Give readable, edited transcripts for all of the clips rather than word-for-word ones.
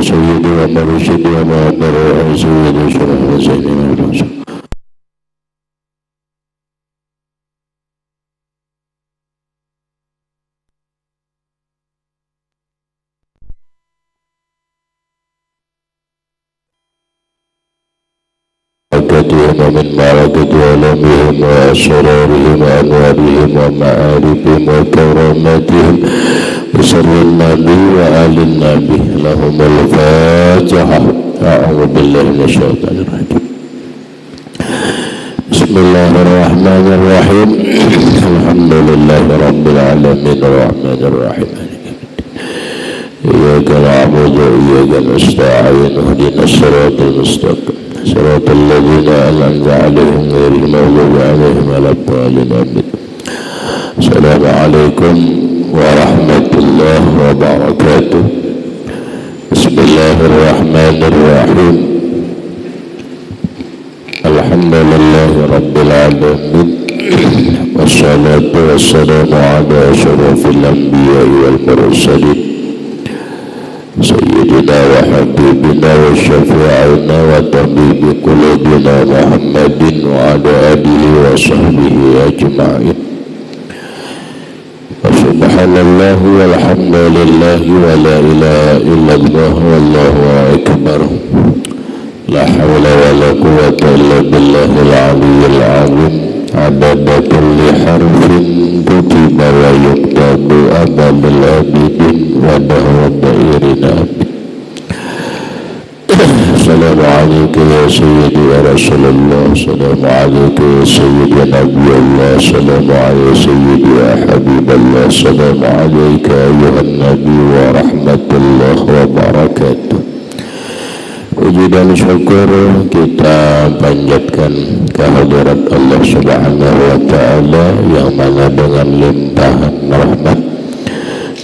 سيدي ومرشدي ومعبر سيدي شرح وزيننا الرسول ومن معركة علمهم وأسرارهم وأنوارهم ومعارفهم وكراماتهم بسر النبي وآل النبي لهم الفاتحة. أعوذ بالله من الشيطان الرجيم. بسم الله الرحمن الرحيم. الحمد لله رب العالمين الرحمن الرحيم إياك نعبد وإياك نستعين اهدنا الصراط المستقيم صراط الذين أنعمت عليهم غير المغضوب عليهم ولا الضالين آمين. السلام عليكم ورحمة الله وبركاته. بسم الله الرحمن الرحيم. الحمد لله رب العالمين والصلاة والسلام على أشرف الأنبياء والمرسلين سيدنا وحبيبنا وشفيعنا وطبيب قلوبنا محمد وعلى آله وصحبه أجمعين. سبحان الله والحمد لله ولا إله إلا الله والله أكبر. لا حول ولا قوة إلا بالله العلي العظيم. عدد كل حرف كتب ويكتب أبد الآبدين ودهر دائرنا. السلام عليك يا سيدي يا رسول الله. السلام عليك يا سيدي يا نبي الله. السلام عليك يا سيدي يا حبيب الله. السلام عليك أيها النبي ورحمة الله وبركاته. Puji dan syukur kita panjatkan kehadirat Allah Subhanahu wa Ta'ala yang mana dengan limpahan rahmat,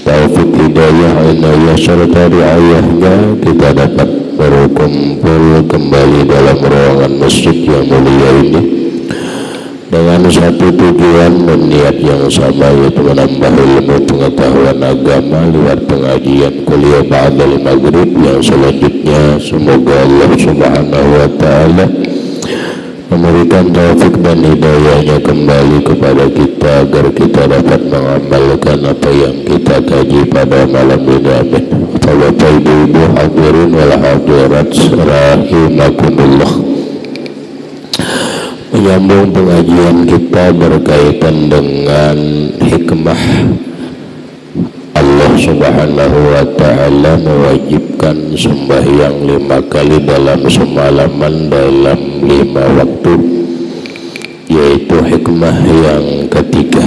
taufik, hidayah, inayah serta riayahnya kita dapat berkumpul kembali dalam ruangan masjid yang mulia ini dengan satu tujuan dan niat yang sama, yaitu menambah ilmu pengetahuan agama lewat pengajian kuliah ba'dal maghrib yang selanjutnya semoga Allah Subhanahu wa Ta'ala memberikan taufik dan hidayahnya kembali kepada kita agar kita dapat mengamalkan apa yang kita kaji pada malam ini. Amin. Bapak ibu hadirin wal hadirat rahimakumullah. Menyambung pengajian kita berkaitan dengan hikmah Allah Subhanahu wa Ta'ala mewajibkan sembahyang 5 kali dalam semalaman dalam 5 waktu, yaitu hikmah yang ketiga.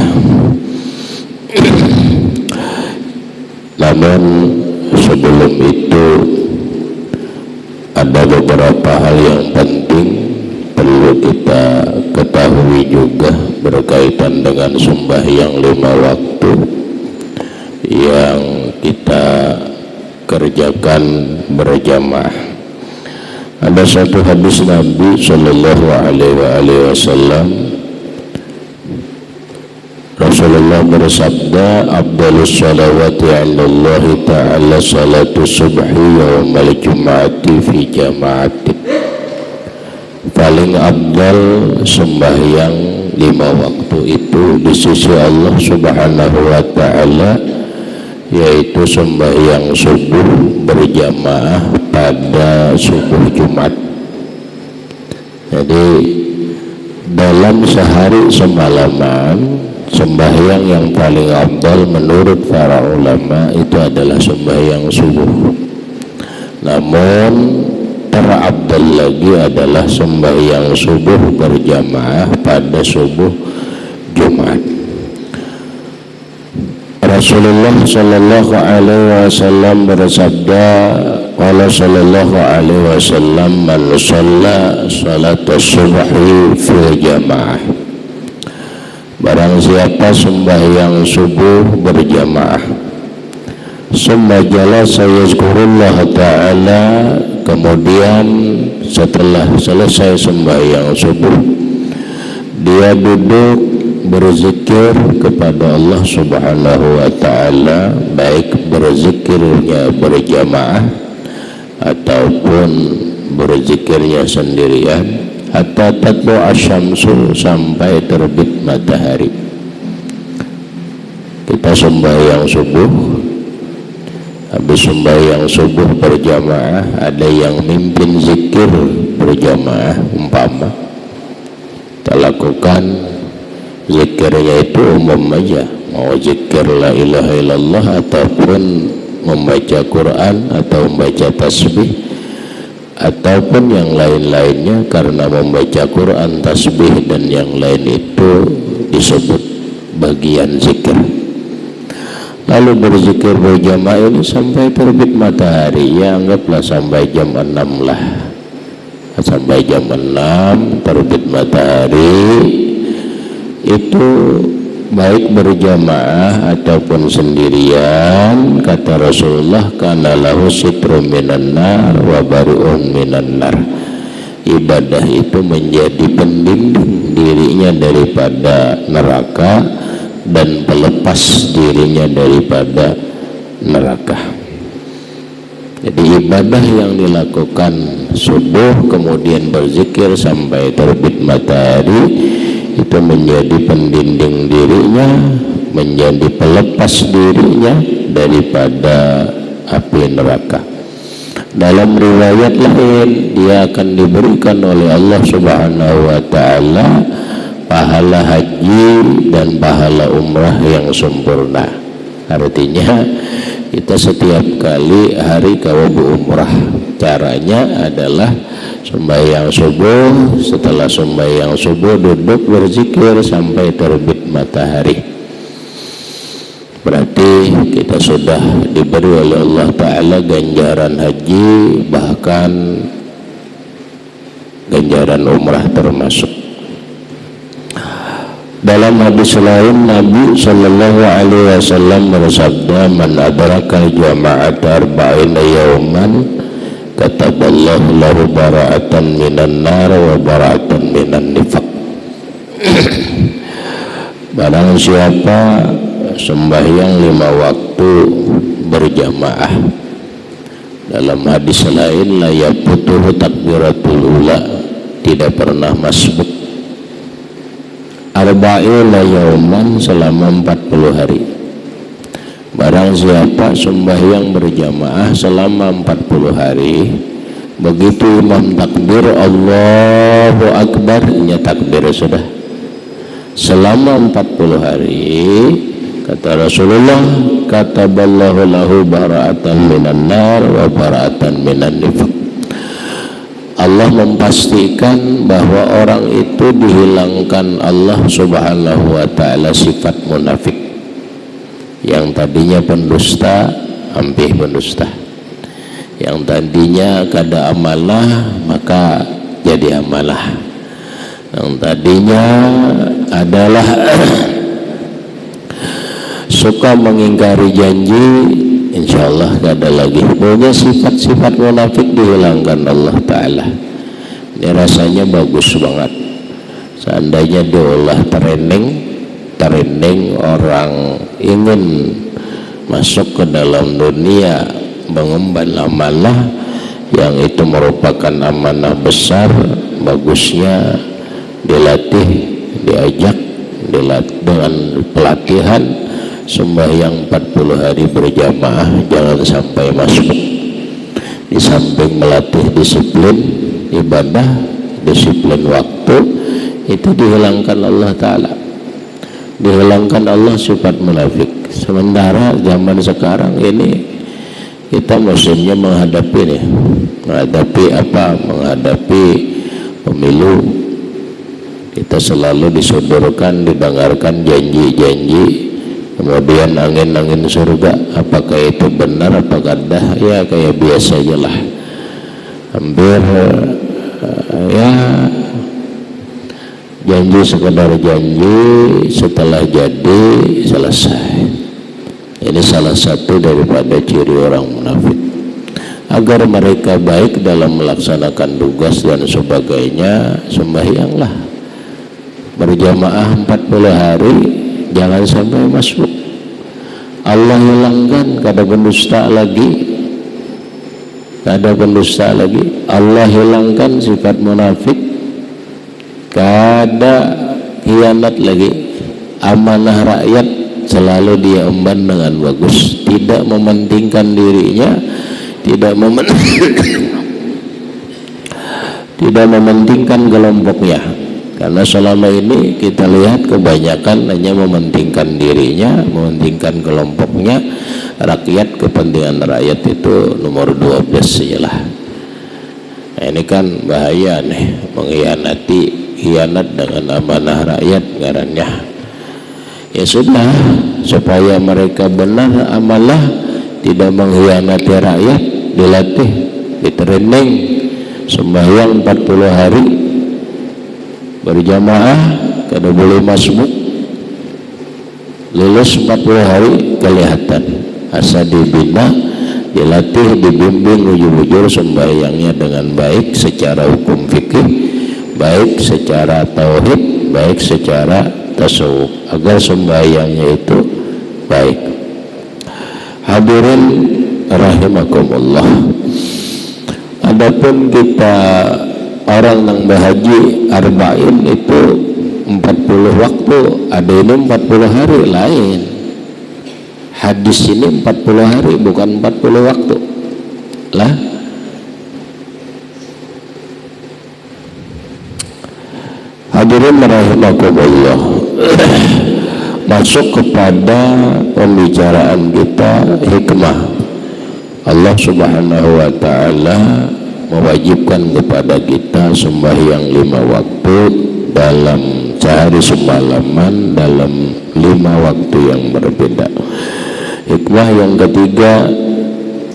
Namun sebelum itu ada beberapa hal yang penting perlu kita ketahui juga berkaitan dengan sembahyang 5 waktu yang kita kerjakan berjamaah. Ada satu hadis Nabi Sallallahu Alaihi Wasallam. Rasulullah bersabda, "Afdalus salawati 'alallahi ta'ala salatu subhi yaumal jum'ati fi jama'ati." Paling abdal sembahyang 5 waktu itu di sisi Allah Subhanahu wa Ta'ala yaitu sembahyang subuh berjamaah pada subuh Jumat. Jadi dalam sehari semalaman sembahyang yang paling abdal menurut para ulama itu adalah sembahyang subuh. Namun terabdal lagi adalah sembahyang subuh berjamaah pada subuh Jumat. Rasulullah Sallallahu Alaihi Wasallam bersabda, qala Sallallahu Alaihi Wasallam, man shalla salat subhi fi jamaah, barang siapa sembahyang subuh berjamaah, summa jalasa yazkurullah ta'ala, kemudian setelah selesai sembahyang subuh dia duduk berzikir kepada Allah Subhanahu wa Ta'ala, baik berzikirnya berjamaah ataupun berzikirnya sendirian, hatta tatlu asyamsu, sampai terbit matahari. Kita sembahyang subuh, habis sembahyang subuh berjamaah, ada yang mimpin zikir berjamaah, umpama kita lakukan zikirnya itu umum aja, mau zikir la ilaha illallah ataupun membaca Quran atau membaca tasbih ataupun yang lain-lainnya, karena membaca Quran, tasbih dan yang lain itu disebut bagian zikir. Lalu berzikir berjamaah ini sampai terbit matahari, ya anggaplah sampai jam 6 lah. Sampai jam 6 terbit matahari, itu baik berjamaah ataupun sendirian, kata Rasulullah, kana lahu sitrum minan nar wa bari'un minan nar. Ibadah itu menjadi pendinding dirinya daripada neraka dan pelepas dirinya daripada neraka. Jadi ibadah yang dilakukan subuh kemudian berzikir sampai terbit matahari itu menjadi pendinding dirinya, menjadi pelepas dirinya daripada api neraka. Dalam riwayat lain, dia akan diberikan oleh Allah Subhanahu wa ta'ala pahala haji dan pahala umrah yang sempurna. Artinya kita setiap kali hari kalau berumrah, caranya adalah sembahyang subuh, setelah sembahyang subuh duduk berzikir sampai terbit matahari. Berarti kita sudah diberi oleh Allah Ta'ala ganjaran haji, bahkan ganjaran umrah termasuk. Dalam hadis lain, Nabi Sallallahu Alaihi Wasallam bersabda, man adrakal jama'ata arba'ina yawman kataballahu lahu bara'atan minan nar wa bara'atan minan nifaq. Barang siapa sembahyang 5 waktu berjamaah, dalam hadis lain, la yaputuhu takbiratul ula, tidak pernah masbuk, arba'ina yauman, selama 40 hari. Barang siapa sembahyang berjamaah selama 40 hari, begitu imam takbir Allahu Akbar, nya takbir sudah, selama 40 hari, kata Rasulullah, kataballahu lahu bara'atan minan nar wa bara'atan minan nifaq. Allah memastikan bahwa orang itu dihilangkan Allah Subhanahu wa ta'ala sifat munafik. Yang tadinya pendusta, hampir pendusta. Yang tadinya kada amalah, maka jadi amalah. Yang tadinya adalah suka mengingkari janji, insya Allah gak ada lagi. Pokoknya sifat-sifat munafik dihilangkan Allah Ta'ala. Ini rasanya bagus banget. Seandainya diolah trending orang ingin masuk ke dalam dunia mengemban amanah yang itu merupakan amanah besar, bagusnya dilatih, diajak dengan pelatihan sembahyang 40 hari berjamaah, jangan sampai masuk. Di samping melatih disiplin ibadah, disiplin waktu, itu dihilangkan Allah Ta'ala, dihilangkan Allah sifat munafik. Sementara zaman sekarang ini kita musimnya menghadapi menghadapi pemilu. Kita selalu disodorkan, didengarkan janji-janji, kemudian angin-angin surga. Apakah itu benar, apakah dah? Ya kayak biasa aja lah, hampir ya janji sekedar janji, setelah jadi selesai. Ini salah satu daripada ciri orang munafik. Agar mereka baik dalam melaksanakan tugas dan sebagainya, sembahyanglah berjamaah 40 hari, jangan sampai masuk. Allah hilangkan, kada pendusta lagi, kada pendusta lagi. Allah hilangkan sifat munafik, kada khianat lagi. Amanah rakyat selalu dia emban dengan bagus, tidak mementingkan dirinya, tidak mementingkan kelompoknya. Karena selama ini kita lihat kebanyakan hanya mementingkan dirinya, mementingkan kelompoknya. Rakyat, kepentingan rakyat itu nomor 12 sajalah. Nah, ini kan bahaya nih, mengkhianati, khianat dengan amanah rakyat ngarannya. Ya sudah, supaya mereka benar amalah, tidak mengkhianati rakyat, dilatih, ditraining, sembahyang 40 hari berjamaah, kada boleh masbuk, lulus 40 hari kelihatan, asa dibina, dilatih, dibimbing, ujur-ujur sembahyangnya dengan baik secara hukum fikih, baik secara tauhid, baik secara tasawuf, agar sembahyangnya itu baik. Hadirin rahimakumullah, adapun kita orang yang berhaji arba'in itu 40 waktu, ada ini 40 hari lain. Hadis ini 40 hari bukan 40 waktu lah. Hadirin rahimakumullah, masuk kepada pembicaraan kita hikmah. Allah Subhanahu wa ta'ala mewajibkan kepada kita sembahyang 5 waktu dalam sehari semalaman, dalam 5 waktu yang berbeda. Hikmah yang ketiga,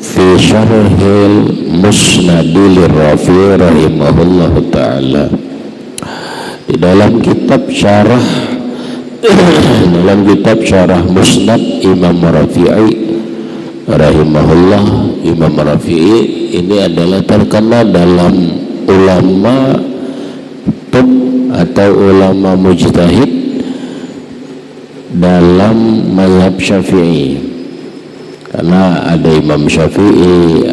fi syarhil musnadil rafi rahimahullah ta'ala, di dalam kitab syarah dalam kitab syarah musnad Imam Rafi'i rahimahullah. Imam Rafi'i ini adalah terkenal dalam ulama top atau ulama mujtahid dalam mazhab Syafi'i. Karena ada Imam Syafi'i,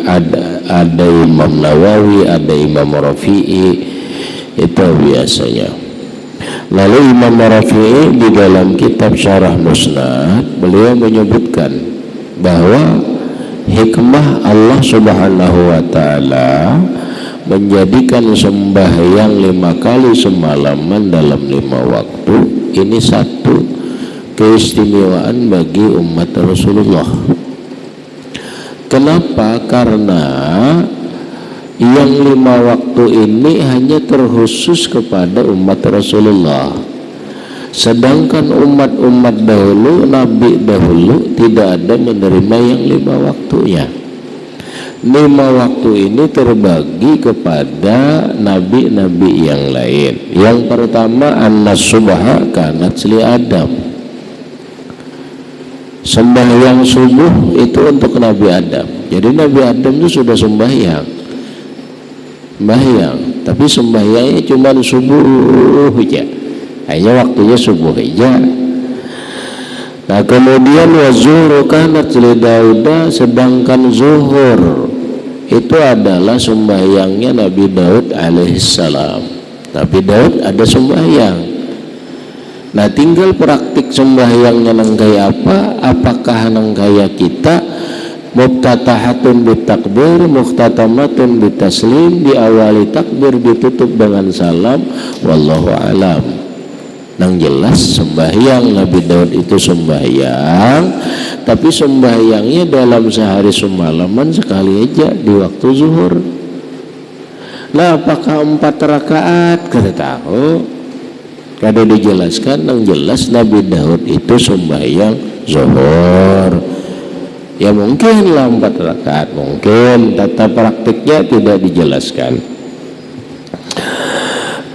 ada Imam Nawawi, ada Imam Rafi'i, itu biasanya. Lalu Imam Rafi'i di dalam kitab Syarah Musnad, beliau menyebutkan bahwa hikmah Allah Subhanahu wa ta'ala menjadikan sembahyang 5 kali semalaman dalam 5 waktu ini satu keistimewaan bagi umat Rasulullah. Kenapa? Karena yang 5 waktu ini hanya terkhusus kepada umat Rasulullah. Sedangkan umat-umat dahulu, nabi dahulu tidak ada menerima yang 5 waktunya. 5 waktu ini terbagi kepada nabi-nabi yang lain. Yang pertama, annas subha kanat li Adam. Sembahyang subuh itu untuk Nabi Adam. Jadi Nabi Adam itu sudah sembahyang, tapi sembahyangnya cuma subuh aja, hanya waktunya subuh aja. Nah kemudian wa zuhur kanat li Dauda, sedangkan zuhur itu adalah sembahyangnya Nabi Daud alaihissalam. Nabi Daud ada sembahyang. Nah tinggal praktik sembahyangnya nang kaya apa? Apakah nang kaya kita muftatahatun bitakbir, muftatamatun bitaslim, diawali takbir, ditutup dengan salam, wallahu alam. Nang jelas sembahyang Nabi Daud itu sembahyang, tapi sembahyangnya dalam sehari semalaman sekali aja di waktu zuhur. Nah apakah 4 rakaat? Kada tahu, kada dijelaskan. Nang jelas Nabi Daud itu sembahyang zuhur. Ya mungkin lah 4 rakaat, mungkin tata praktiknya tidak dijelaskan.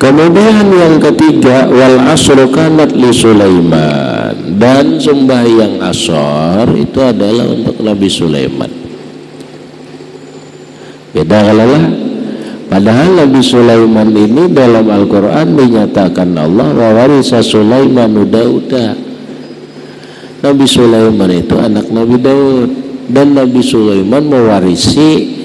Kemudian yang ketiga, wal asru kanat li Sulaiman, dan sembahyang asar itu adalah untuk Nabi Sulaiman. Beda kalalah. Padahal Nabi Sulaiman ini dalam Al-Quran dinyatakan Allah wa warisa Sulaiman Dauda. Nabi Sulaiman itu anak Nabi Daud, dan Nabi Sulaiman mewarisi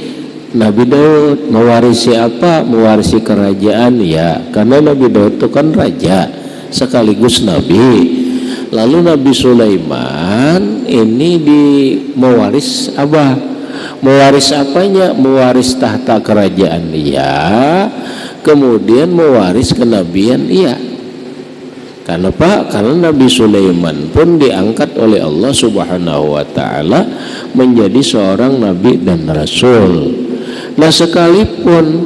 Nabi Daud. Mewarisi apa? Mewarisi kerajaan, ya, karena Nabi Daud itu kan raja sekaligus nabi. Lalu Nabi Sulaiman ini mewaris apa? Mewaris apanya? Mewaris tahta kerajaan, ya, kemudian mewaris kenabian, iya. Karena apa? Karena Nabi Sulaiman pun diangkat oleh Allah Subhanahu wa Ta'ala menjadi seorang nabi dan rasul. Nah, sekalipun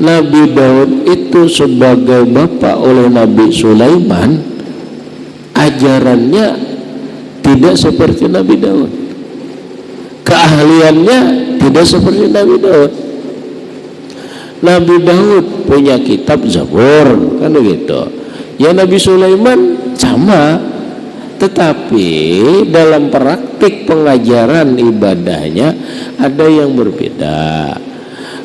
Nabi Daud itu sebagai bapak oleh Nabi Sulaiman, ajarannya tidak seperti Nabi Daud, keahliannya tidak seperti Nabi Daud. Nabi Daud punya kitab Zabur, kan begitu. Ya, Nabi Sulaiman sama, tetapi dalam praktik pengajaran ibadahnya ada yang berbeda.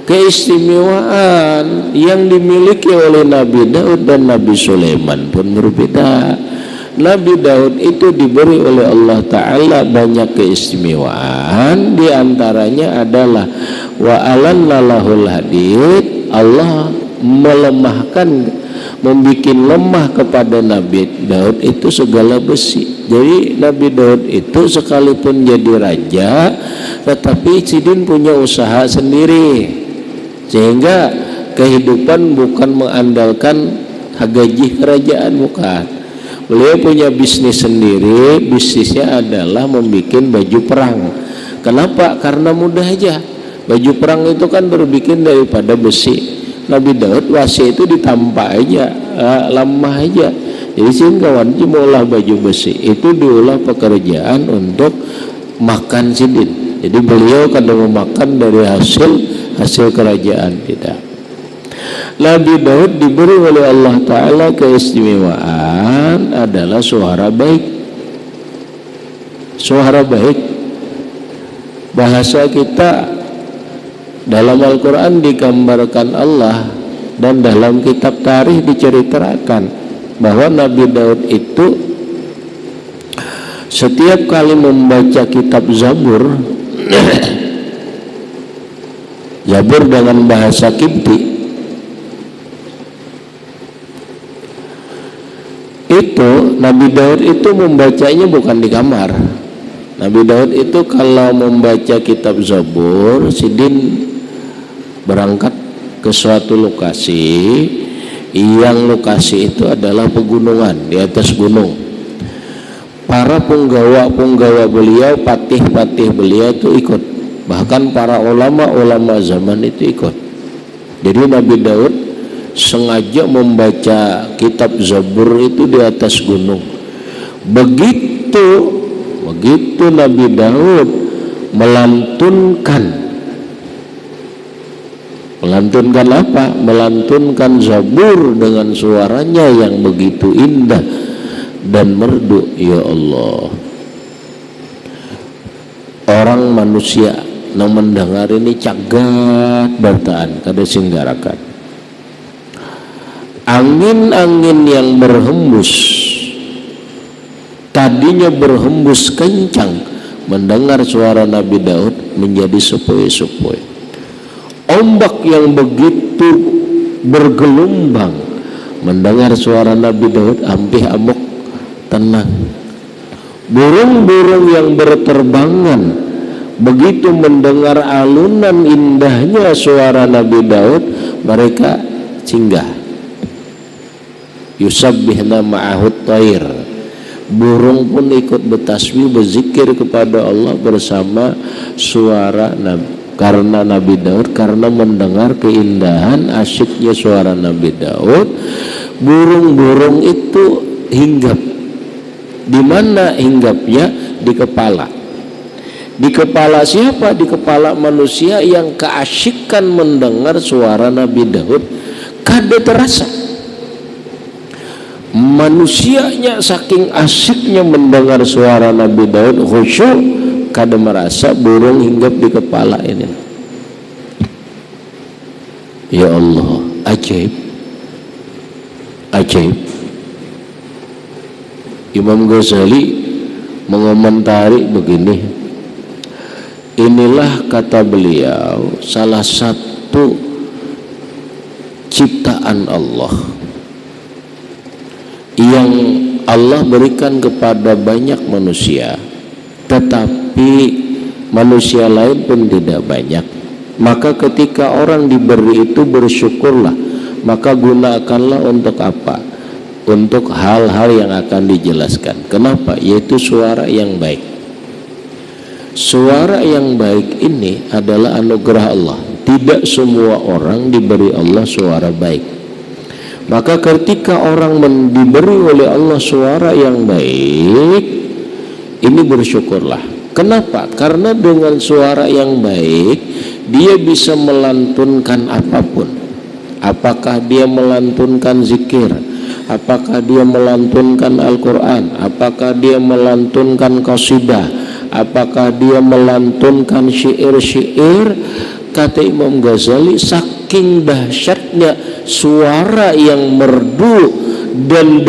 Keistimewaan yang dimiliki oleh Nabi Daud dan Nabi Sulaiman pun berbeda. Nabi Daud itu diberi oleh Allah Ta'ala banyak keistimewaan, diantaranya adalah wa alanna lahul hadid. Allah melemahkan, membuat lemah kepada Nabi Daud itu segala besi. Jadi Nabi Daud itu sekalipun jadi raja, tetapi Sidin punya usaha sendiri, sehingga kehidupan bukan mengandalkan gaji kerajaan, bukan. Beliau punya bisnis sendiri. Bisnisnya adalah membuat baju perang. Kenapa? Karena mudah aja. Baju perang itu kan berbikin daripada besi. Nabi Daud wasi itu ditampak aja, lemah aja. Jadi sehingga wajib olah baju besi itu diolah pekerjaan untuk makan Sidin. Jadi beliau kadang memakan dari hasil kerajaan, tidak. Nabi Daud diberi oleh Allah Ta'ala keistimewaan adalah suara baik. Suara baik, bahasa kita dalam Al-Quran digambarkan Allah, dan dalam kitab tarikh diceritakan bahwa Nabi Daud itu setiap kali membaca kitab Zabur Zabur dengan bahasa Kipti, itu Nabi Daud itu membacanya bukan di kamar. Nabi Daud itu kalau membaca kitab Zabur, Sidin berangkat ke suatu lokasi, yang lokasi itu adalah pegunungan, di atas gunung. Para punggawa beliau, patih-patih beliau itu ikut, bahkan para ulama zaman itu ikut. Jadi Nabi Daud sengaja membaca kitab Zabur itu di atas gunung. Begitu Nabi Daud melantunkan apa? Melantunkan Zabur dengan suaranya yang begitu indah dan merdu. Ya Allah, orang manusia yang mendengar ini cagat bertaan kada singgarakan. Angin-angin yang berhembus, tadinya berhembus kencang, mendengar suara Nabi Daud menjadi sepoi-sepoi. Ombak yang begitu bergelombang, mendengar suara Nabi Daud hampir amuk tenang. Burung-burung yang berterbangan begitu mendengar alunan indahnya suara Nabi Daud, mereka singgah. Yusabbihna ma'ahut thair. Burung pun ikut bertasbih, berzikir kepada Allah bersama suara Nabi. Karena Nabi Daud, karena mendengar keindahan asyiknya suara Nabi Daud, burung-burung itu hinggap. Di mana hinggapnya? Di kepala. Di kepala siapa? Di kepala manusia yang keasyikan mendengar suara Nabi Daud kada terasa. Manusianya saking asyiknya mendengar suara Nabi Daud, khusyuk, kada merasa burung hinggap di kepala ini. Ya Allah, ajaib, ajaib. Imam Ghazali mengomentari begini, inilah kata beliau salah satu ciptaan Allah yang Allah berikan kepada banyak manusia, tetapi manusia lain pun tidak banyak. Maka ketika orang diberi itu bersyukurlah, maka gunakanlah untuk apa? Untuk hal-hal yang akan dijelaskan. Kenapa? Yaitu suara yang baik. Suara yang baik ini adalah anugerah Allah. Tidak semua orang diberi Allah suara baik. Maka ketika orang diberi oleh Allah suara yang baik, ini bersyukurlah. Kenapa? Karena dengan suara yang baik dia bisa melantunkan apapun. Apakah dia melantunkan zikir, apakah dia melantunkan Al-Quran, apakah dia melantunkan qasidah, apakah dia melantunkan syair-syair. Kata Imam Ghazali, saking dahsyatnya suara yang merdu dan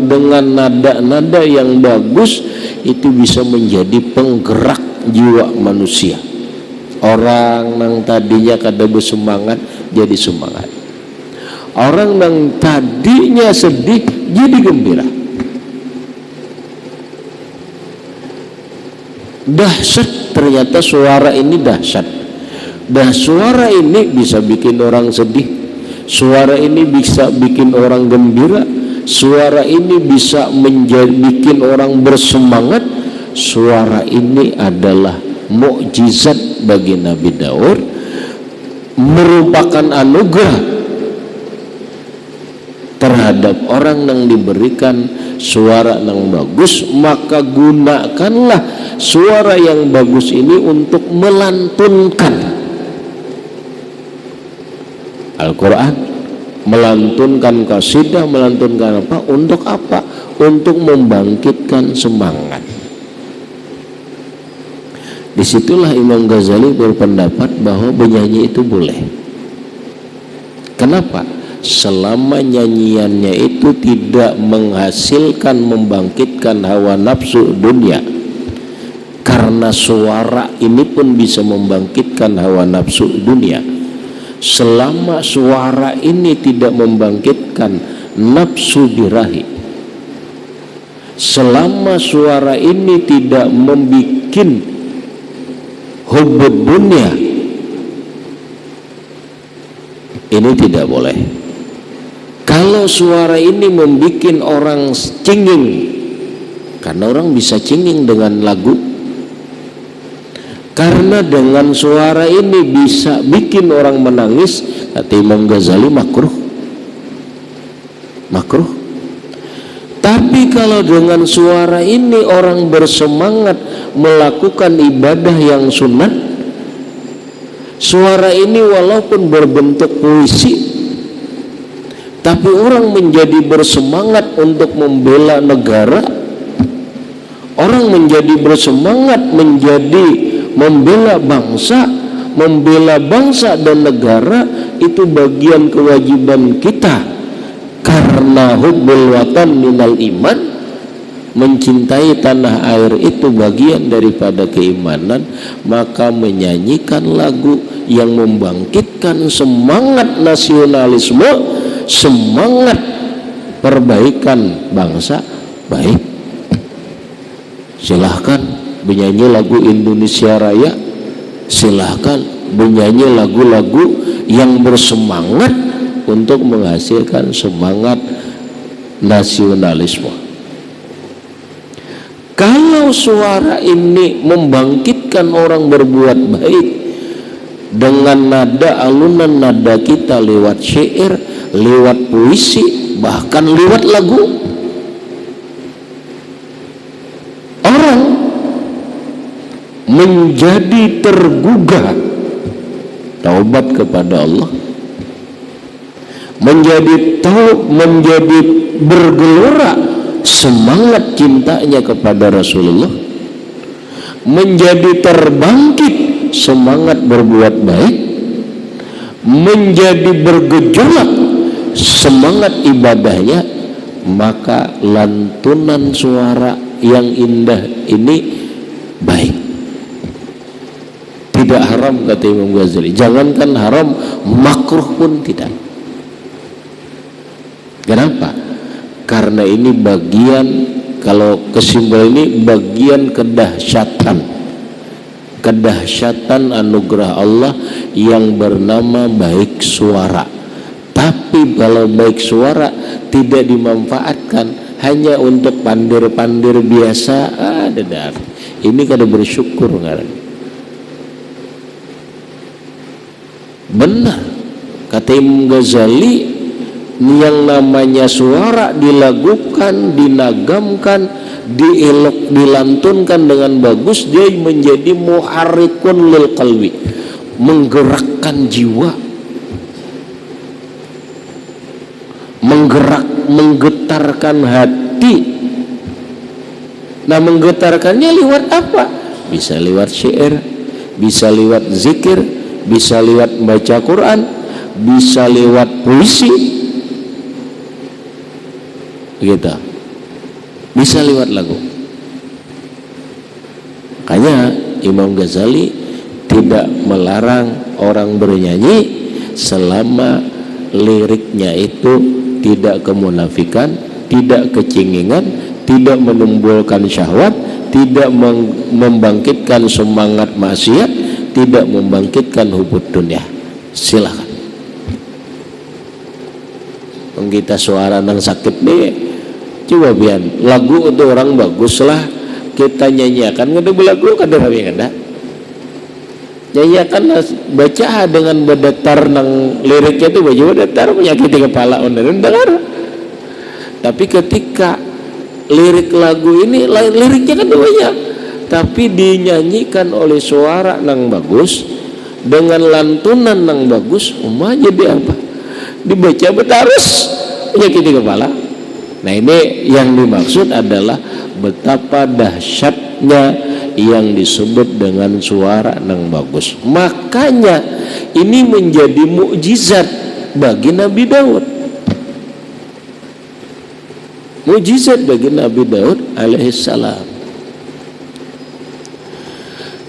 dengan nada-nada yang bagus, itu bisa menjadi penggerak jiwa manusia. Orang yang tadinya kada bersemangat jadi semangat, orang yang tadinya sedih jadi gembira. Dahsyat, ternyata suara ini dahsyat. Dan suara ini bisa bikin orang sedih, suara ini bisa bikin orang gembira, suara ini bisa bikin orang bersemangat. Suara ini adalah mukjizat bagi Nabi Daud, merupakan anugerah terhadap orang yang diberikan suara yang bagus. Maka gunakanlah suara yang bagus ini untuk melantunkan Al-Quran, melantunkan qasidah, melantunkan apa? Untuk apa? Untuk membangkitkan semangat. Disitulah Imam Ghazali berpendapat bahwa bernyanyi itu boleh. Kenapa? Selama nyanyiannya itu tidak menghasilkan, membangkitkan hawa nafsu dunia. Karena suara ini pun bisa membangkitkan hawa nafsu dunia. Selama suara ini tidak membangkitkan nafsu birahi, selama suara ini tidak membuat hubbud dunia, ini tidak boleh. Kalau suara ini membuat orang cengeng, karena orang bisa cengeng dengan lagu, karena dengan suara ini bisa bikin orang menangis, kata Imam Ghazali makruh. Tapi kalau dengan suara ini orang bersemangat melakukan ibadah yang sunnah, suara ini walaupun berbentuk puisi, tapi orang menjadi bersemangat untuk membela negara, orang menjadi bersemangat membela bangsa dan negara. Itu bagian kewajiban kita, karena hubbul watan minal iman, mencintai tanah air itu bagian daripada keimanan. Maka menyanyikan lagu yang membangkitkan semangat nasionalisme, semangat perbaikan bangsa, baik, silahkan bernyanyi lagu Indonesia Raya, silahkan bernyanyi lagu-lagu yang bersemangat untuk menghasilkan semangat nasionalisme. Kalau suara ini membangkitkan orang berbuat baik dengan nada alunan nada kita lewat syair, lewat puisi, bahkan lewat lagu, orang menjadi tergugah taubat kepada Allah, menjadi bergelora semangat cintanya kepada Rasulullah, menjadi terbangkit semangat berbuat baik, menjadi bergejolak semangat ibadahnya. Maka lantunan suara yang indah ini baik, tidak haram kata Imam Ghazali. Jangankan haram, makruh pun tidak. Kenapa? Karena ini bagian, kalau kesimpulan ini bagian kedahsyatan anugerah Allah yang bernama baik suara. Tapi kalau baik suara tidak dimanfaatkan hanya untuk pandir-pandir biasa, dedar. Ini kada bersyukur ngarang. Benar kata Imam Ghazali, yang namanya suara dilagukan, dinagamkan, dielok, dilantunkan dengan bagus, dia menjadi muharrikun lil qalbi, menggerakkan jiwa, menggetarkan hati. Nah, menggetarkannya lewat apa? Bisa lewat syair, bisa lewat zikir, bisa lewat baca Quran, bisa lewat puisi, gitu. Bisa lewat lagu. Makanya Imam Ghazali tidak melarang orang bernyanyi selama liriknya itu tidak kemunafikan, tidak kecengingan, tidak menimbulkan syahwat, tidak membangkitkan semangat maksiat, tidak membangkitkan hubud dunia. Silakan. Kita suara nang sakit nih, coba biar lagu itu orang bagus lah kita nyanyiakan, ngede belagu kada rawi kada nyanyiakan, baca dengan berdetar nang liriknya itu baju berdetar menyakiti kepala onerin dengar. Tapi ketika lirik lagu ini liriknya kan banyak, tapi dinyanyikan oleh suara nang bagus dengan lantunan nang bagus, jadi apa? Dibaca betarus menyakiti kepala. Nah, ini yang dimaksud adalah betapa dahsyatnya yang disebut dengan suara nang bagus. Makanya ini menjadi mukjizat bagi Nabi Daud. Mukjizat bagi Nabi Daud alaihissalam.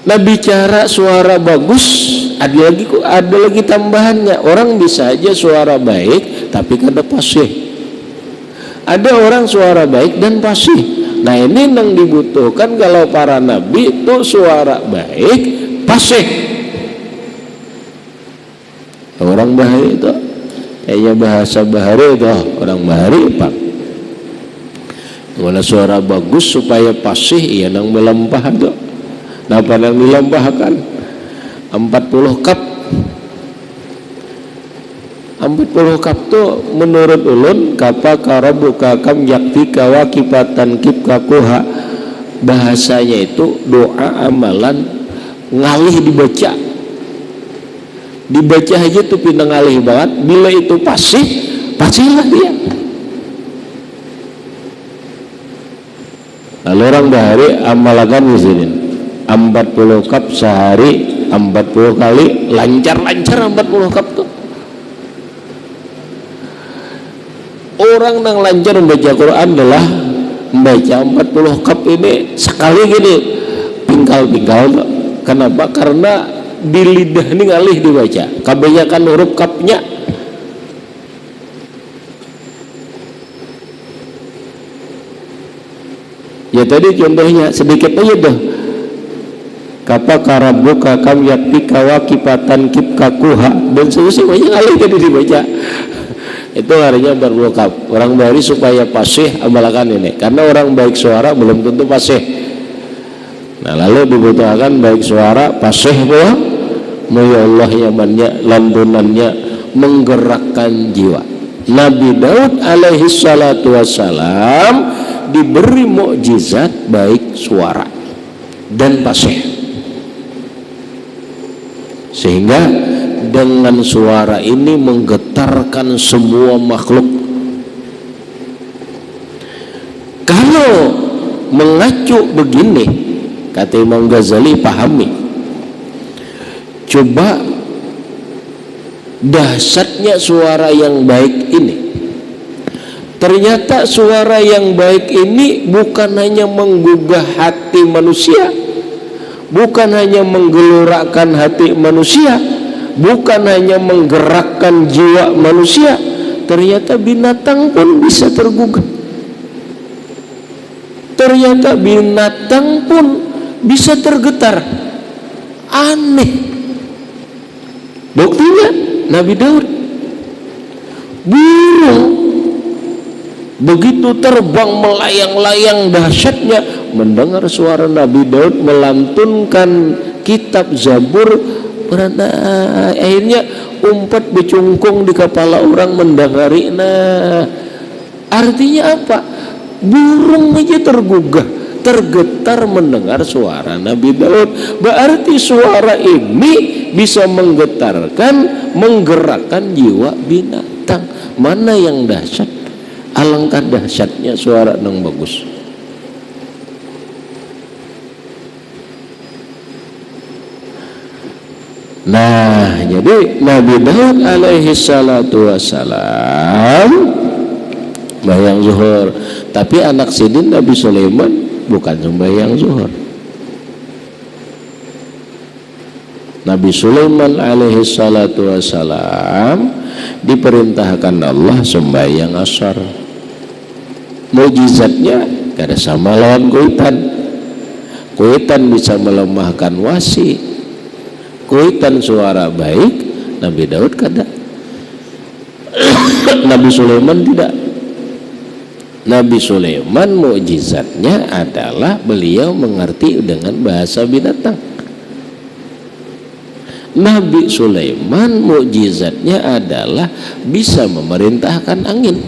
Nah, bicara suara bagus, ada lagi tambahannya. Orang bisa aja suara baik tapi kada fasih. Ada orang suara baik dan fasih. Nah, ini yang dibutuhkan kalau para nabi itu suara baik, fasih. Orang Bahari itu kayaknya bahasa Bahari itu orang Bahari pak. Kalau suara bagus supaya fasih, iya nang melempah itu. Napa nang dilempahkan 40 kap. 40 kap tuh menurut ulun kapa karabuka kam yaktika wakipatan kipkakuha, bahasanya itu doa amalan ngalih dibaca aja tuh pindah ngalih banget. Bila itu pasihlah dia. Lalu orang Bahari amalakan di sini 40 kap sehari, 40 kali lancar 40 kap tuh. Orang yang lancar membaca Quran adalah membaca 40 kap ini sekali gini pingkal. Kenapa? Karena di lidah ini ngalih dibaca, kebanyakan huruf kapnya. Ya tadi contohnya sedikit aja tuh. Kapa karabuka kam yaktika wakipatan kipkakuha dan seterusnya banyak ngalih tadi dibaca. Itu artinya 40 kap. Orang Bahari supaya fasih amalkan ini, karena orang baik suara belum tentu fasih. Nah, lalu dibutuhkan baik suara fasih pula, ya Allah yamannya, lantunannya menggerakkan jiwa. Nabi Daud alaihi salatu wassalam diberi mukjizat baik suara dan fasih, sehingga dengan suara ini menggetarkan semua makhluk. Kalau mengacu begini, kata Imam Ghazali, pahami, coba dahsyatnya suara yang baik ini Ternyata suara yang baik ini bukan hanya menggugah hati manusia, bukan hanya menggelorakan hati manusia, bukan hanya menggerakkan jiwa manusia, ternyata binatang pun bisa tergugah. Ternyata binatang pun bisa tergetar. Aneh. Buktinya Nabi Daud, burung begitu terbang melayang-layang dahsyatnya, mendengar suara Nabi Daud melantunkan kitab Zabur, akhirnya umpat becungkung di kepala orang mendengari. Nah, artinya apa? Burung aja tergugah, tergetar mendengar suara Nabi Daud. Berarti suara ini bisa menggetarkan, menggerakkan jiwa binatang. Mana yang dahsyat? Alangkah dahsyatnya suara yang bagus. Nah, jadi Nabi Daud alaihi salatu wassalam sembahyang zuhur, tapi anak sidin Nabi Sulaiman bukan sembahyang zuhur. Nabi Sulaiman alaihi salatu wassalam diperintahkan Allah sembahyang asar. Mujizatnya kada sama lawan kuitan. Kuitan bisa melemahkan wasi, kuitan suara baik, Nabi Daud kada. Nabi Sulaiman tidak. Nabi Sulaiman mukjizatnya adalah beliau mengerti dengan bahasa binatang. Nabi Sulaiman mukjizatnya adalah bisa memerintahkan angin.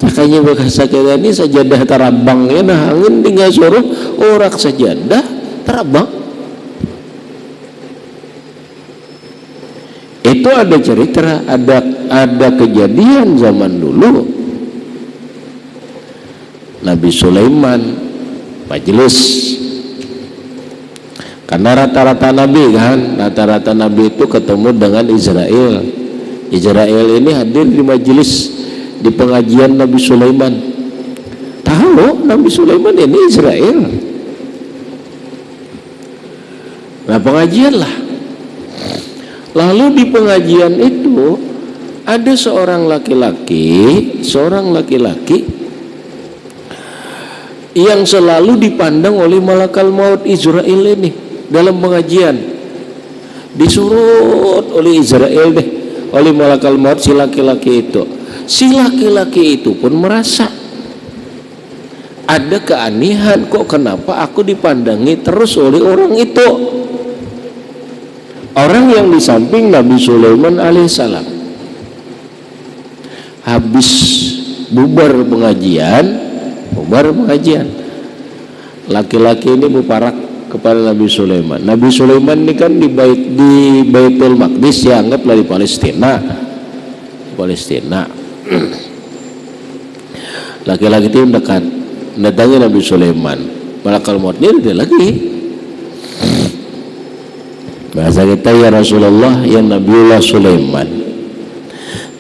Makanya bahasa kita ini sajadah terabang ya, nah angin tinggal suruh orak sajadah terabang. Itu ada cerita, ada kejadian zaman dulu. Nabi Sulaiman majelis, karena rata-rata nabi kan, rata-rata nabi itu ketemu dengan Israel. Israel ini hadir di majelis, di pengajian Nabi Sulaiman. Tahu Nabi Sulaiman ini Israel. Nah, pengajian lah. Lalu di pengajian itu ada seorang laki-laki yang selalu dipandang oleh malakal maut Israel ini dalam pengajian. Disuruh oleh Israel deh, oleh malakal maut si laki-laki itu. Si laki-laki itu pun merasa ada keanehan, kok kenapa aku dipandangi terus oleh orang itu, orang yang di samping Nabi Sulaiman alaihissalam. Habis bubar pengajian, laki-laki ini muparak kepada Nabi Sulaiman. Nabi Sulaiman ini kan di Baitul Maqdis, ya, anggaplah di Palestina. Laki-laki itu mendekat, mendatangi Nabi Sulaiman. Malakal mautnya dia lagi. Bahasa kita, ya Rasulullah, ya Nabiullah Sulaiman,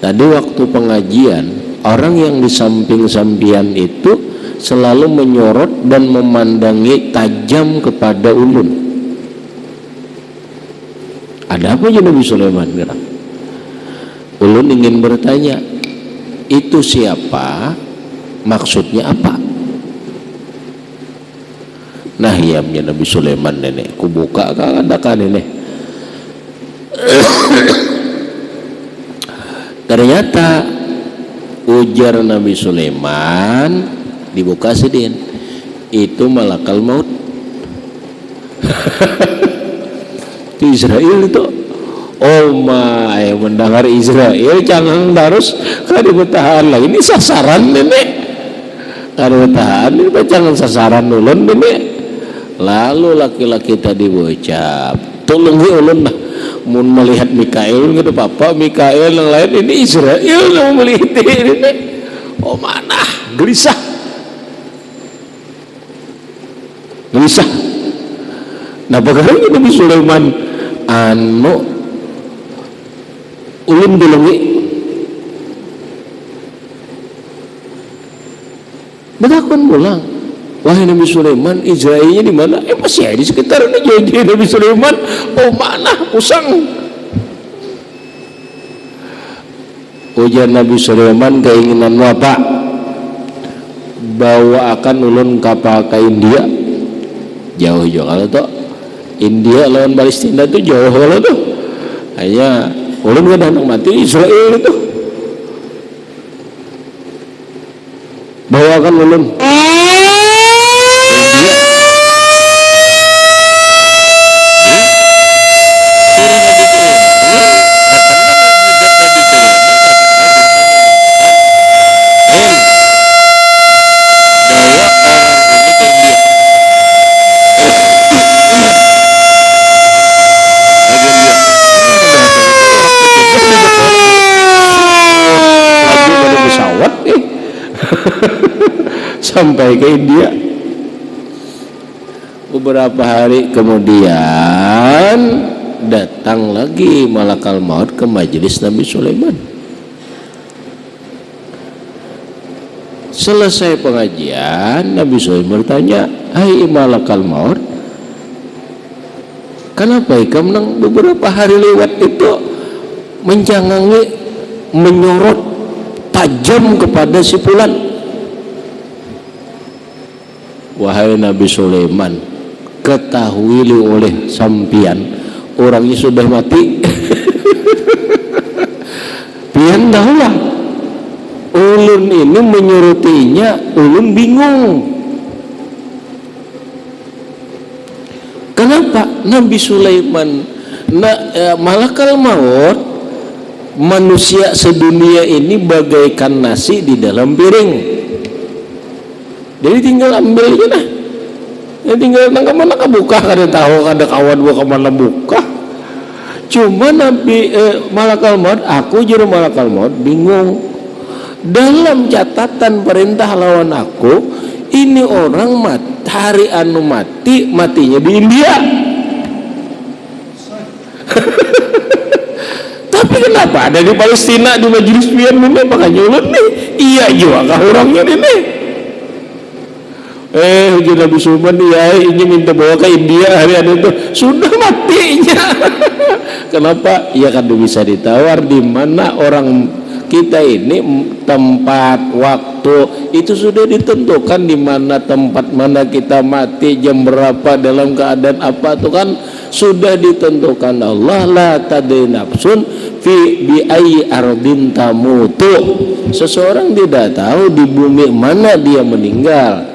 tadi waktu pengajian orang yang di samping-sampingan itu selalu menyorot dan memandangi tajam kepada ulun. Ada apa ya Nabi Sulaiman? Ulun ingin bertanya, itu siapa? Maksudnya apa? Nah, yamnya Nabi Sulaiman nenek, kubuka katakan ini. Ternyata ujar Nabi Sulaiman, dibuka sidin, itu malakal maut. Itu Israel itu. Oh my, mendengar Israel jangan harus kada bertahan lagi. Ini sasaran nenek. Kada bertahan, ini jangan sasaran ulun nenek. Lalu laki-laki tadi berucap, tolongi ulun lah. Mun melihat Mikael gitu, papa Mikael yang lain, ini Israel yang melihat ini. Oh mana, gelisah. Nah bagaimana Nabi Sulaiman ulun dilungi Bertakun pulang, wahai Nabi Sulaiman, Israilnya di mana? Masih di sekitar ini Nabi Sulaiman. Oh mana usang. Ujar Nabi Sulaiman, keinginanmu apa? Bawa akan ulun kapal ke India. Jauh-jauh kalau tuh India lawan Palestina tuh jauh kalau tuh. Hanya ulun kan anak mati Israel itu. Bawakan ulun sampai ke India. Beberapa hari kemudian datang lagi malakal maut ke majelis Nabi Sulaiman. Selesai pengajian, Nabi Sulaiman bertanya, hai malakal maut, kenapa kamu beberapa hari lewat itu menjangangi, menyorot tajam kepada si fulan? Wahai Nabi Sulaiman, ketahui oleh sampian, orangnya sudah mati. Pian tahulah, ulun ini menyurutinya, ulun bingung. Kenapa Nabi Sulaiman malakal maut, manusia sedunia ini bagaikan nasi di dalam piring. Jadi tinggal ambil aja nah. Ya tinggal nang kemana buka, kada tahu kada kawan gua kemana buka. Cuma Nabi malakal maut, aku juru malakal maut bingung. Dalam catatan perintah lawan aku, ini orang hari anu matinya di India. Tapi kenapa ada di Palestina di majelis pian ini makanya ulun nih. Iya juga kah orangnya ini. Ujian Nabi Sulaiman ya ini minta bawa ke India hari itu sudah matinya. Kenapa? Ya kan bisa ditawar di mana orang kita ini tempat waktu itu sudah ditentukan, di mana tempat mana kita mati, jam berapa, dalam keadaan apa itu kan sudah ditentukan Allah. La tadri nafsun fi bi ayyi ardin tamutu. Seseorang tidak tahu di bumi mana dia meninggal.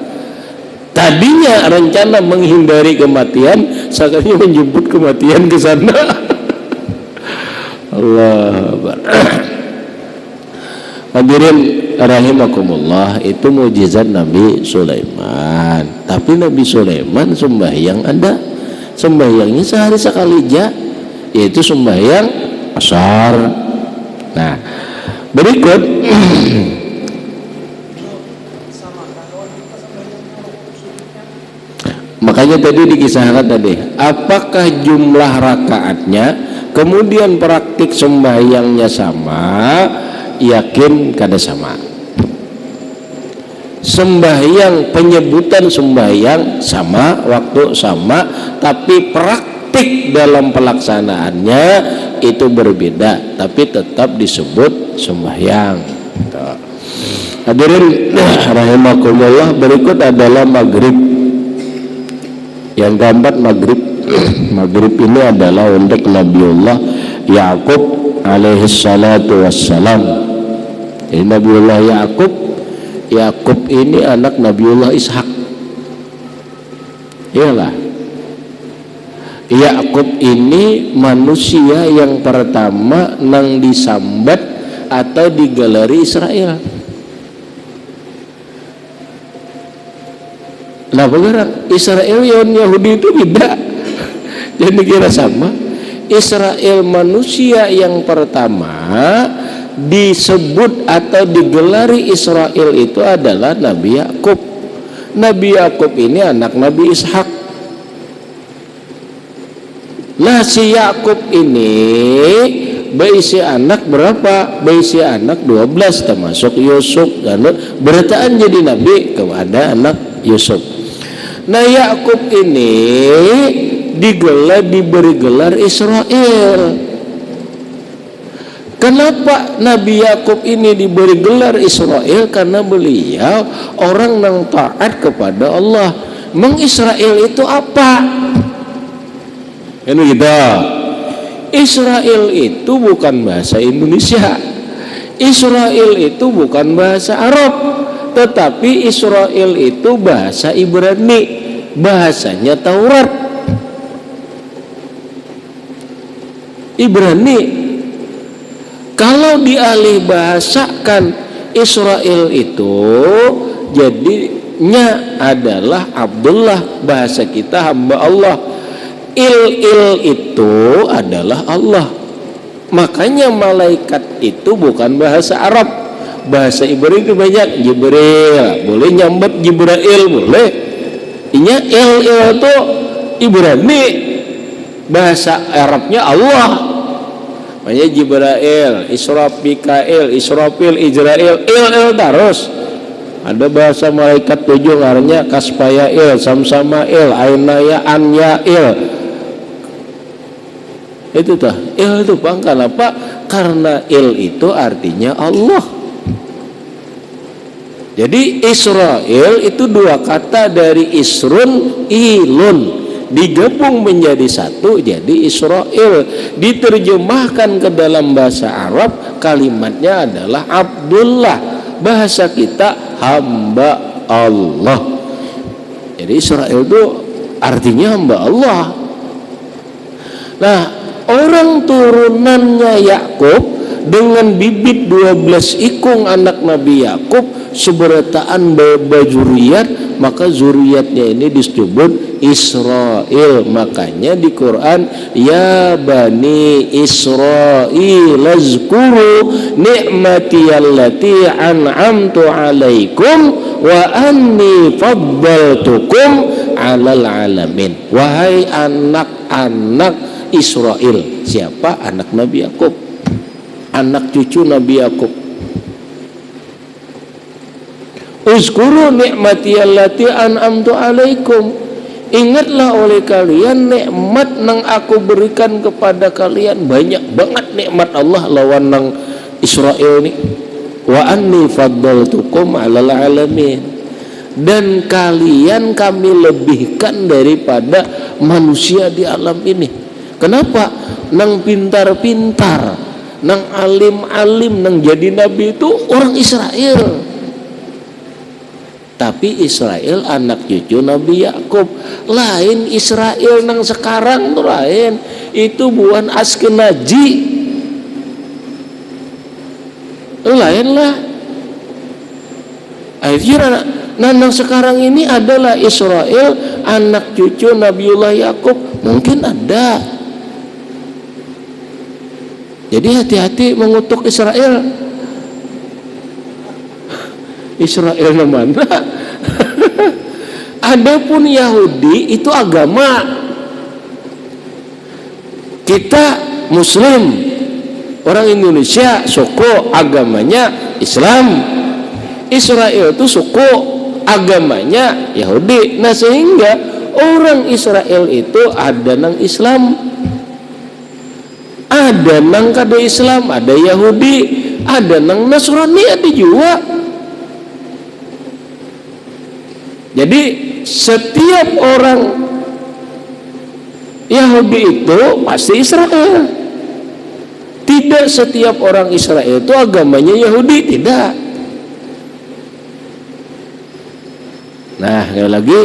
Tadinya rencana menghindari kematian, sekarang menjemput kematian ke sana. Allah Akbar. Hadirin rahimakumullah, itu mukjizat Nabi Sulaiman. Tapi Nabi Sulaiman sembahyang ada, sembahyangnya sehari sekali aja, yaitu sembahyang asar. Nah, berikut makanya tadi dikisahkan tadi, apakah jumlah rakaatnya, kemudian praktik sembahyangnya sama? Yakin kada sama. Sembahyang, penyebutan sembahyang sama, waktu sama, tapi praktik dalam pelaksanaannya itu berbeda, tapi tetap disebut sembahyang. Hadirin rahimakumullah, berikut adalah maghrib. Yang keempat maghrib. Maghrib ini adalah untuk Nabiullah Ya'qub alaihi salatu wassalam. Ini Nabiullah Ya'qub ini anak Nabiullah Ishak. Iyalah, Ya'qub ini manusia yang pertama nang disambat atau digeleri Israel. Nah, beneran Israel yang Yahudi itu beda. Jadi kira sama. Israel manusia yang pertama disebut atau digelari Israel itu adalah Nabi Ya'qub. Nabi Ya'qub ini anak Nabi Ishak. Nah, si Ya'qub ini berisi anak berapa? Berisi anak 12 termasuk Yusuf. Karena berataan jadi nabi kepada anak Yusuf. Nah, Yakub ini diberi gelar Israel. Kenapa Nabi Yakub ini diberi gelar Israel? Karena beliau orang yang taat kepada Allah. Mengisrael itu apa? Kan begitu. Israel itu bukan bahasa Indonesia. Israel itu bukan bahasa Arab, tetapi Israel itu bahasa Ibrani, bahasanya Taurat. Ibrani. Kalau dialih bahasakan Israel itu jadinya adalah Abdullah, bahasa kita hamba Allah. Il itu adalah Allah. Makanya malaikat itu bukan bahasa Arab, bahasa Ibrani itu banyak. Jibril boleh nyambat, Jibrail boleh. Inya il itu Ibrani, bahasa Arabnya Allah. Makanya Jibrail, Israf, Mikail, Israfil, Ijrail, il terus. Ada bahasa malaikat 7 artinya Kaspayail, Samsamail, Ainaya, Anyail. Itu tuh, il itu pangkal apa? Karena il itu artinya Allah. Jadi Israel itu dua kata dari Isrun, Ilun, digabung menjadi satu jadi Israel. Diterjemahkan ke dalam bahasa Arab kalimatnya adalah Abdullah, bahasa kita hamba Allah. Jadi Israel itu artinya hamba Allah. Nah, orang turunannya Yakub dengan bibit 12 ikung anak Nabi Yakub seberataan bajuriat, maka zuriatnya ini disebut Israel. Makanya di Quran, ya bani Israil azkuru ni'mati allati an'amtu alaikum wa anni faddaltukum alal alamin. Wahai anak-anak Israel. Siapa? Anak Nabi Yakub, anak cucu Nabi Yakub. Uzkuru ni'mati allati an'amtu alaikum. Ingatlah oleh kalian nikmat yang aku berikan kepada kalian. Banyak banget nikmat Allah lawan nang Israel ini. Wa anni faddaltukum alal alamin. Dan kalian kami lebihkan daripada manusia di alam ini. Kenapa? Nang pintar-pintar, nang alim-alim, nang jadi nabi itu orang Israel. Tapi Israel anak cucu Nabi Yakub. Lain Israel nang sekarang tuh lain. Itu bukan Askenazi. Lain lah. Akhirnya nang sekarang ini adalah Israel anak cucu Nabiullah Yakub. Mungkin ada. Jadi hati-hati mengutuk Israel. Israel mana? Adapun Yahudi itu agama. Kita Muslim, orang Indonesia suku agamanya Islam. Israel itu suku agamanya Yahudi. Nah, sehingga orang Israel itu ada nang Islam, ada nang kada Islam, ada Yahudi, ada nang Nasrani, ada juga. Jadi setiap orang Yahudi itu pasti Israel. Tidak setiap orang Israel itu agamanya Yahudi, tidak. Nah, sekali lagi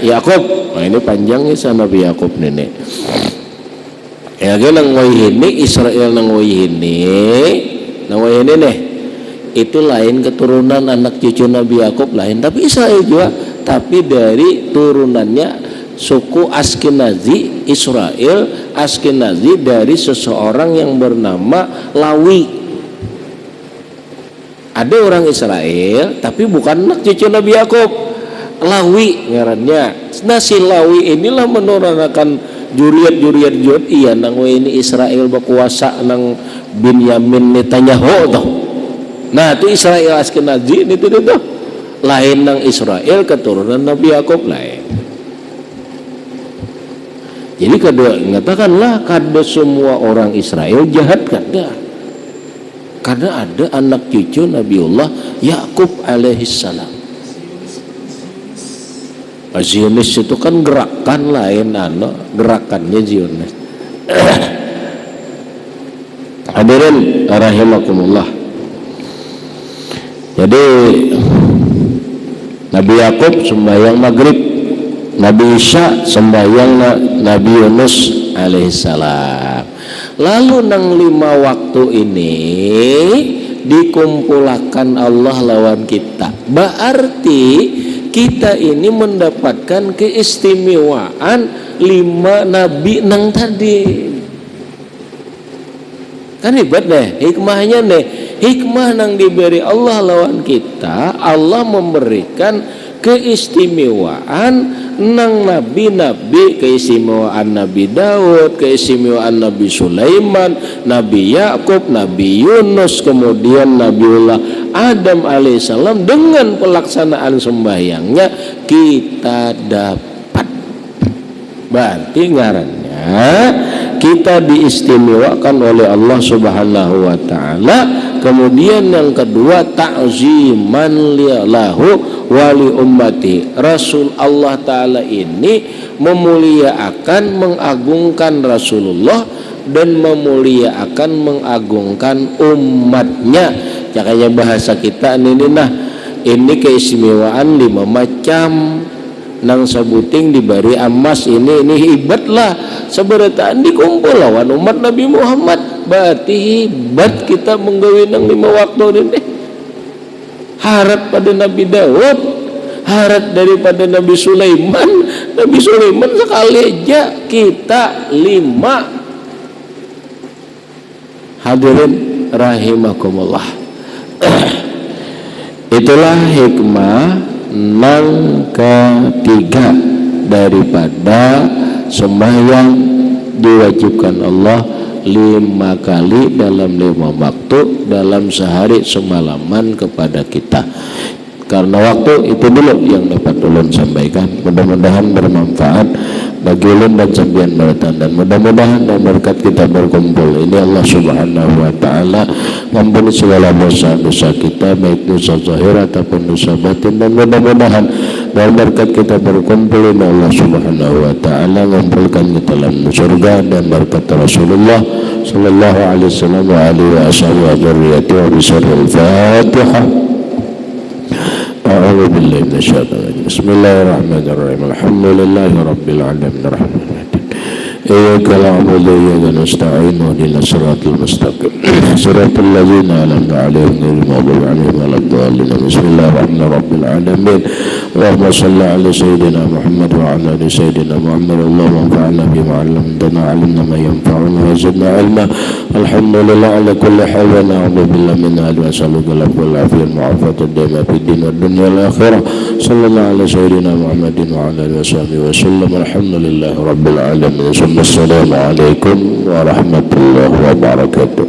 Yakub. Nah, ini panjangnya sama Nabi Yakub nenek. Ya, nang wayini Israel nang wayini nih. Itu lain keturunan anak cucu Nabi Yakub lain, tapi Israel juga, tapi dari turunannya suku Askenazi. Israel Askenazi dari seseorang yang bernama Lawi. Ada orang Israel tapi bukan anak cucu Nabi Yakub, Lawi ngarannya. Nah, si Lawi inilah menurunkan juriat iya nang ini Israel berkuasa nang Binyamin Netanyahu toh. Nah itu Israel Askenazi itu tuh lain nang Israel keturunan Nabi Yakub lain. Jadi kedua mengatakanlah kada semua orang Israel jahat kada, karena ada anak cucu Nabiullah Yakub alaihissalam. Zionis itu kan gerakan lain, gerakannya Zionis. Hadirin rahimakumullah. Jadi Nabi Yakub sembahyang maghrib, Nabi Isa sembahyang Nabi Yunus alaihissalam. Lalu nang 5 waktu ini dikumpulkan Allah lawan kita. Berarti kita ini mendapatkan keistimewaan 5 nabi nang tadi. Kan hebat deh hikmahnya deh. Hikmah nang diberi Allah lawan kita, Allah memberikan keistimewaan nang nabi-nabi, keistimewaan Nabi Daud, keistimewaan Nabi Sulaiman, Nabi Yakub, Nabi Yunus, kemudian Nabiullah Adam alaihissalam. Dengan pelaksanaan sembahyangnya kita dapat, berarti ngarannya kita diistimewakan oleh Allah Subhanahu wa taala. Kemudian yang kedua, ta'ziman lahu wali ummati. Rasul Allah taala ini memuliakan, mengagungkan Rasulullah dan memuliakan, mengagungkan umatnya. Makanya bahasa kita ini keistimewaan 5 macam. Nang sebuting diberi emas ini hebat lah seberataan dikumpul lawan umat Nabi Muhammad. Berarti hebat kita menggawi nang 5 waktu ini. Harap pada Nabi Daud, harap daripada Nabi Sulaiman. Nabi Sulaiman sekali aja kita 5. Hadirin rahimakumullah. Itulah hikmah nang ketiga daripada sembahyang diwajibkan Allah 5 kali dalam 5 waktu dalam sehari semalaman kepada kita. Karena waktu itu dulu yang dapat ulun sampaikan. Mudah-mudahan bermanfaat bagi ulun dan sambian beratan, dan mudah-mudahan dan berkat kita berkumpul ini Allah Subhanahu wa taala mengampuni segala dosa-dosa kita, baik dosa zahir ataupun dosa batin, dan mudah-mudahan dan berkat kita berkumpul ini Allah Subhanahu wa taala mengumpulkan kita dalam surga dan berkat Rasulullah sallallahu alaihi wasallam wa alihi wa ashabihi wa bisirril Fatihah. أعوذ بالله من الشيطان الرجيم. بسم الله الرحمن الرحيم. الحمد لله رب العالمين الرحمن الرحيم. إياك نعبد وإياك نستعين اهدنا الصراط المستقيم صراط الذين أنعمت عليهم غير المغضوب عليهم ولا الضالين. بسم الله الرحمن رب العالمين. اللهم صل على سيدنا محمد وعلى آل سيدنا محمد. اللهم انفعنا بما علمتنا علمنا ما ينفعنا وزدنا علما. الحمد لله على كل حال ونعوذ بالله من هذا وأسألك العفو والعافية المعافاة الدائمة في الدين والدنيا والآخرة. صلى الله على سيدنا محمد وعلى آله وصحبه وسلم. الحمد لله رب العالمين. السلام عليكم ورحمة الله وبركاته.